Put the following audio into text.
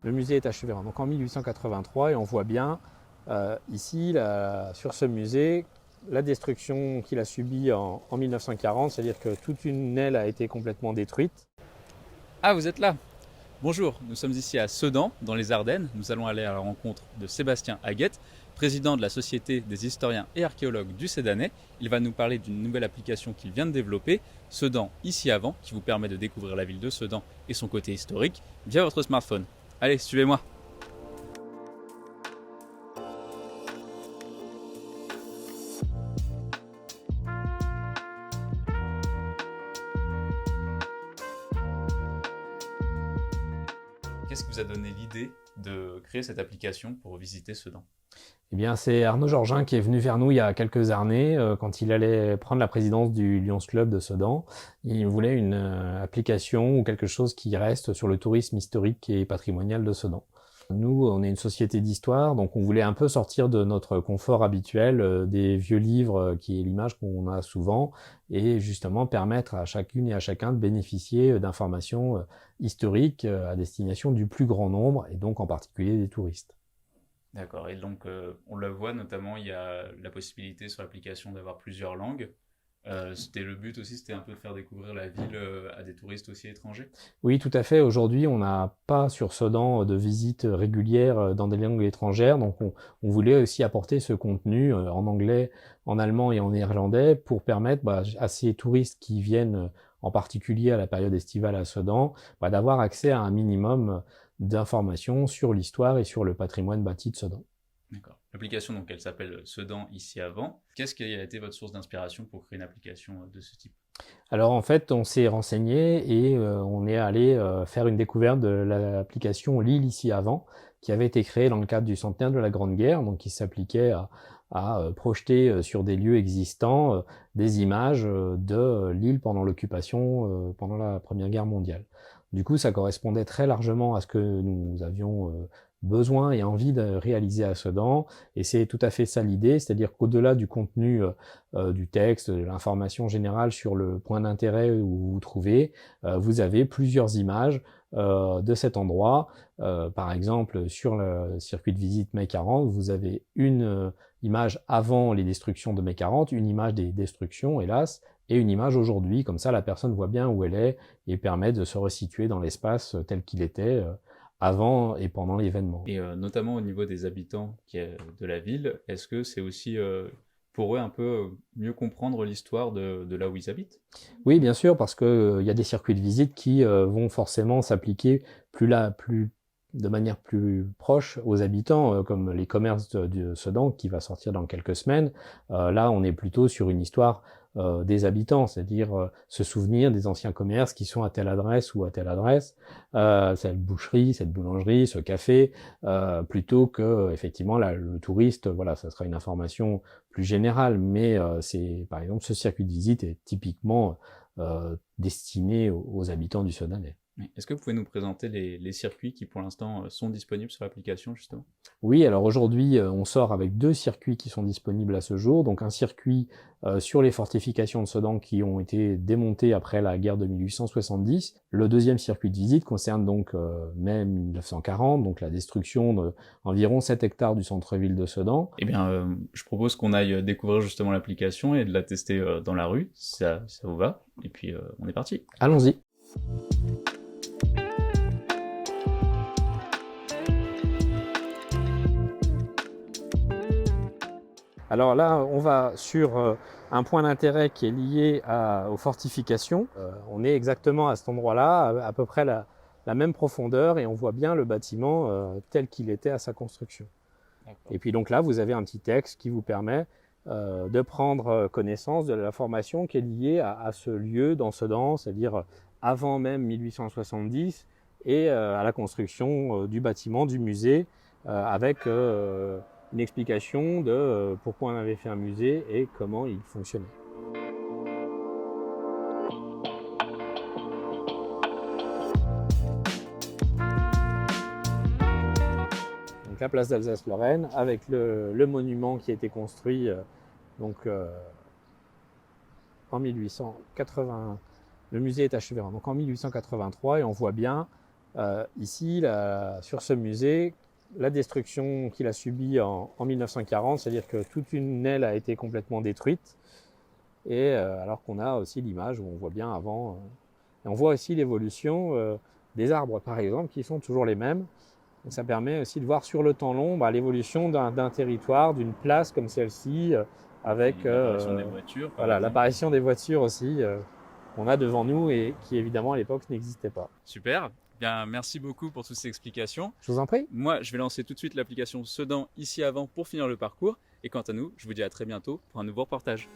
Le musée est à Cheveran, donc en 1883, et on voit bien ici, sur ce musée, la destruction qu'il a subie en 1940, c'est-à-dire que toute une aile a été complètement détruite. Ah, vous êtes là. Bonjour, nous sommes ici à Sedan, dans les Ardennes. Nous allons aller à la rencontre de Sébastien Aguette, président de la Société des historiens et archéologues du Sédanais. Il va nous parler d'une nouvelle application qu'il vient de développer, Sedan ici avant, qui vous permet de découvrir la ville de Sedan et son côté historique via votre smartphone. Allez, suivez-moi. Qu'est-ce qui vous a donné l'idée de créer cette application pour visiter Sedan? Eh bien, c'est Arnaud Georgin qui est venu vers nous il y a quelques années, quand il allait prendre la présidence du Lions Club de Sedan. Il voulait une application ou quelque chose qui reste sur le tourisme historique et patrimonial de Sedan. Nous, on est une société d'histoire, donc on voulait un peu sortir de notre confort habituel, des vieux livres, qui est l'image qu'on a souvent, et justement permettre à chacune et à chacun de bénéficier d'informations historiques à destination du plus grand nombre, et donc en particulier des touristes. D'accord, et donc on le voit notamment, il y a la possibilité sur l'application d'avoir plusieurs langues. C'était le but aussi, c'était un peu de faire découvrir la ville à des touristes aussi étrangers. Oui, tout à fait. Aujourd'hui, on n'a pas sur Sedan de visites régulières dans des langues étrangères, donc on voulait aussi apporter ce contenu en anglais, en allemand et en néerlandais pour permettre à ces touristes qui viennent en particulier à la période estivale à Sedan, d'avoir accès à un minimum d'informations sur l'histoire et sur le patrimoine bâti de Sedan. D'accord. L'application, donc, elle s'appelle Sedan ici avant. Qu'est-ce qui a été votre source d'inspiration pour créer une application de ce type? Alors en fait, on s'est renseigné et on est allé faire une découverte de l'application L'île ici avant, qui avait été créée dans le cadre du centenaire de la Grande Guerre, donc qui s'appliquait à projeter sur des lieux existants des images de l'île pendant l'occupation, pendant la Première Guerre mondiale. Du coup, ça correspondait très largement à ce que nous avions besoin et envie de réaliser à Sedan, et c'est tout à fait ça l'idée, c'est-à-dire qu'au-delà du contenu du texte, de l'information générale sur le point d'intérêt où vous vous trouvez, vous avez plusieurs images de cet endroit. Par exemple, sur le circuit de visite mai 40, vous avez une image avant les destructions de mai 40, une image des destructions, hélas, et une image aujourd'hui. Comme ça, la personne voit bien où elle est et permet de se resituer dans l'espace tel qu'il était avant et pendant l'événement. Et notamment au niveau des habitants de la ville, est-ce que c'est aussi pour eux un peu mieux comprendre l'histoire de là où ils habitent? Oui, bien sûr, parce que il y a des circuits de visite qui vont forcément s'appliquer de manière plus proche aux habitants, comme les commerces de Sedan qui va sortir dans quelques semaines. Là, on est plutôt sur une histoire des habitants, c'est-à-dire se souvenir des anciens commerces qui sont à telle adresse ou à telle adresse, cette boucherie, cette boulangerie, ce café, plutôt que effectivement le touriste. Voilà, ça sera une information plus générale, mais c'est par exemple ce circuit de visite est typiquement destiné aux habitants du Sedanais. Oui. Est-ce que vous pouvez nous présenter les circuits qui pour l'instant sont disponibles sur l'application justement? Oui, alors aujourd'hui, on sort avec 2 circuits qui sont disponibles à ce jour. Donc un circuit sur les fortifications de Sedan qui ont été démontées après la guerre de 1870. Le deuxième circuit de visite concerne donc mai 1940, donc la destruction d'environ 7 hectares du centre-ville de Sedan. Eh bien, je propose qu'on aille découvrir justement l'application et de la tester dans la rue, si ça vous va. Et puis, on est parti. Allons-y. Alors là, on va sur un point d'intérêt qui est lié aux fortifications. On est exactement à cet endroit-là, à peu près la même profondeur, et on voit bien le bâtiment tel qu'il était à sa construction. Et puis donc là, vous avez un petit texte qui vous permet de prendre connaissance de l'information qui est liée à ce lieu dans Sedan, c'est-à-dire avant même 1870, et à la construction du bâtiment, du musée, avec une explication de pourquoi on avait fait un musée et comment il fonctionnait. Donc la place d'Alsace-Lorraine, avec le monument qui a été construit en 1880. Le musée est à Cheveran, donc en 1883, et on voit bien Ici, sur ce musée, la destruction qu'il a subie en 1940, c'est-à-dire que toute une aile a été complètement détruite, et alors qu'on a aussi l'image où on voit bien avant. Et on voit aussi l'évolution des arbres, par exemple, qui sont toujours les mêmes. Donc ça permet aussi de voir sur le temps long l'évolution d'un territoire, d'une place comme celle-ci, avec L'apparition des voitures. voilà, l'apparition des voitures aussi qu'on a devant nous et qui évidemment à l'époque n'existait pas. Super. Bien, merci beaucoup pour toutes ces explications. Je vous en prie. Moi, je vais lancer tout de suite l'application Sedan ici avant pour finir le parcours. Et quant à nous, je vous dis à très bientôt pour un nouveau reportage.